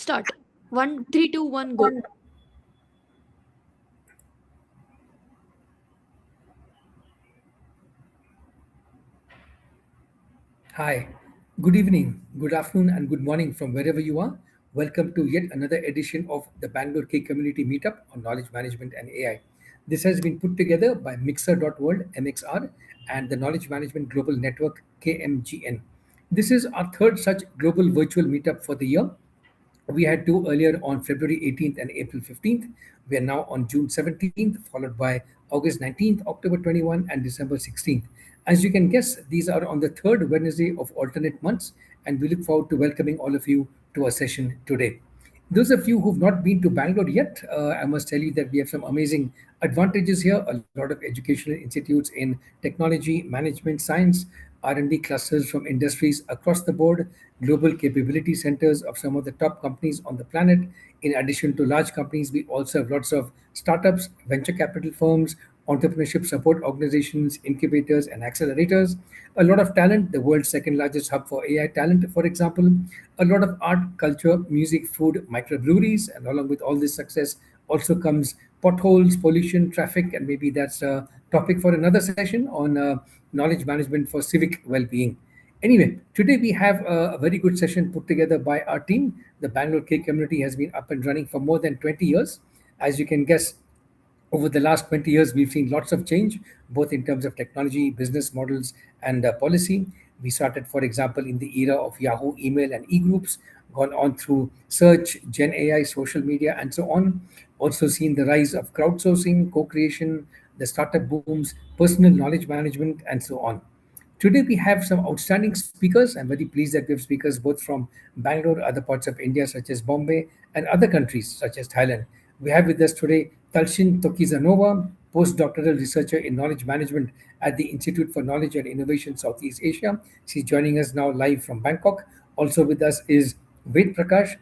Start. 1, 3, 2, 1, go. Hi, good evening, good afternoon, and good morning from wherever you are. Welcome to yet another edition of the Bangalore K Community Meetup on Knowledge Management and AI. This has been put together by Mixer.world, MXR, and the Knowledge Management Global Network, KMGN. This is our third such global virtual meetup for the year. We had two earlier on February 18th and April 15th. We are now on June 17th, followed by August 19th, October 21, and December 16th. As you can guess, these are on the third Wednesday of alternate months, and we look forward to welcoming all of you to our session today. Those of you who've not been to Bangalore yet, I must tell you that we have some amazing advantages here. A lot of educational institutes in technology, management, science, R&D clusters from industries across the board, global capability centers of some of the top companies on the planet. In addition to large companies, we also have lots of startups, venture capital firms, entrepreneurship support organizations, incubators, and accelerators. A lot of talent, the world's second largest hub for AI talent, for example. A lot of art, culture, music, food, microbreweries, and along with all this success also comes potholes, pollution, traffic, and maybe that's a topic for another session on knowledge management for civic well-being. Anyway, today we have a very good session put together by our team. The Bangalore K community has been up and running for more than 20 years. As you can guess, over the last 20 years, we've seen lots of change, both in terms of technology, business models, and policy. We started, for example, in the era of Yahoo email and e-groups, gone on through search, Gen AI, social media, and so on. Also seen the rise of crowdsourcing, co-creation, the startup booms, personal knowledge management, and so on. Today we have some outstanding speakers. I'm very pleased that we have speakers both from Bangalore, other parts of India such as Bombay, and other countries such as Thailand. We have with us today Talshin Tokizanova, postdoctoral researcher in knowledge management at the Institute for Knowledge and Innovation Southeast Asia. She's joining us now live from Bangkok. Also with us is Ved Prakash,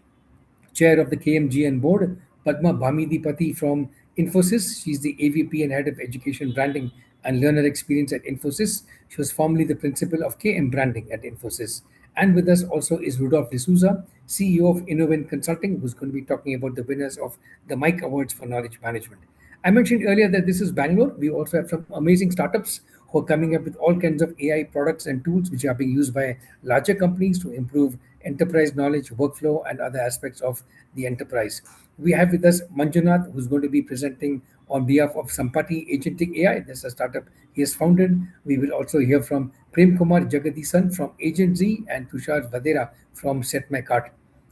chair of the KMGN board, Padma Bhamidipati from Infosys. She's the AVP and head of education branding and learner experience at Infosys. She was formerly the principal of KM branding at Infosys. And with us also is Rudolph D'Souza, CEO of Innovent Consulting, who's going to be talking about the winners of the Mike Awards for Knowledge Management. I mentioned earlier that this is Bangalore. We also have some amazing startups who are coming up with all kinds of AI products and tools which are being used by larger companies to improve enterprise knowledge, workflow, and other aspects of the enterprise. We have with us Manjunath, who's going to be presenting on behalf of Sampati Agentic AI. This is a startup he has founded. We will also hear from Prem Kumar Jagadisan from Agent Z and Tushar Vadera from Set My Cart.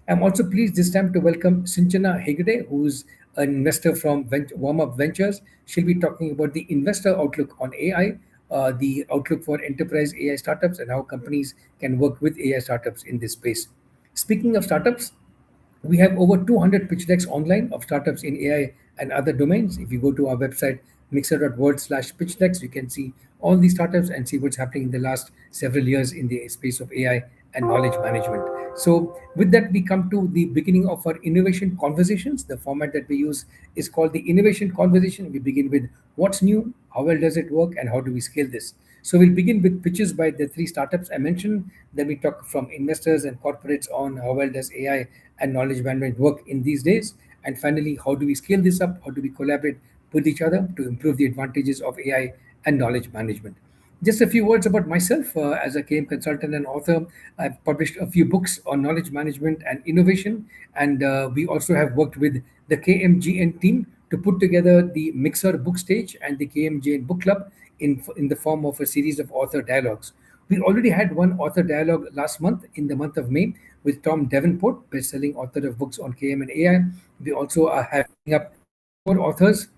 I'm also pleased this time to welcome Sinchana Hegde, who's an investor from Warm Up Ventures. She'll be talking about the investor outlook on AI, the outlook for enterprise AI startups, and how companies can work with AI startups in this space. Speaking of startups, we have over 200 pitch decks online of startups in AI and other domains. If you go to our website, mixer.world/pitch decks, you can see all these startups and see what's happening in the last several years in the space of AI and knowledge management. So, with that, we come to the beginning of our innovation conversations. The format that we use is called the innovation conversation. We begin with what's new, how well does it work, and how do we scale this? So we'll begin with pitches by the three startups I mentioned. Then we talk from investors and corporates on how well does AI and knowledge management work in these days. And finally, how do we scale this up? How do we collaborate with each other to improve the advantages of AI and knowledge management? Just a few words about myself. As a KM consultant and author, I've published a few books on knowledge management and innovation. And we also have worked with the KMGN team to put together the Mixer book stage and the KMGN book club in the form of a series of author dialogues. We already had one author dialogue last month in the month of May with Tom Davenport, best-selling author of books on KM and AI. We also are having up more authors,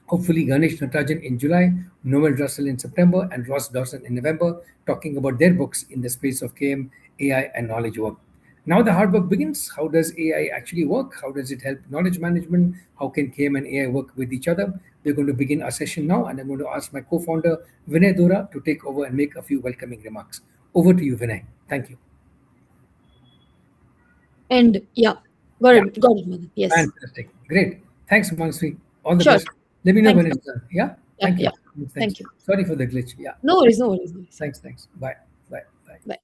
hopefully Ganesh Natarajan in July, Noel Russell in September, and Ross Dawson in November, talking about their books in the space of KM, AI, and knowledge work. Now the hard work begins. How does AI actually work? How does it help knowledge management? How can KM and AI work with each other? We're going to begin our session now, and I'm going to ask my co-founder Vinay Dora to take over and make a few welcoming remarks. Over to you, Vinay. Thank you. And yeah, Yeah, got it, Madan. Yes. fantastic. Great. Thanks, Mansui. All the Sure. best. Let me know Thank when you. it's done. Yeah. Yeah, Thank you. yeah. Thanks. Thank you. Sorry for the glitch. Yeah. No worries, no worries, no worries. Thanks. Bye. Bye. Bye. Bye.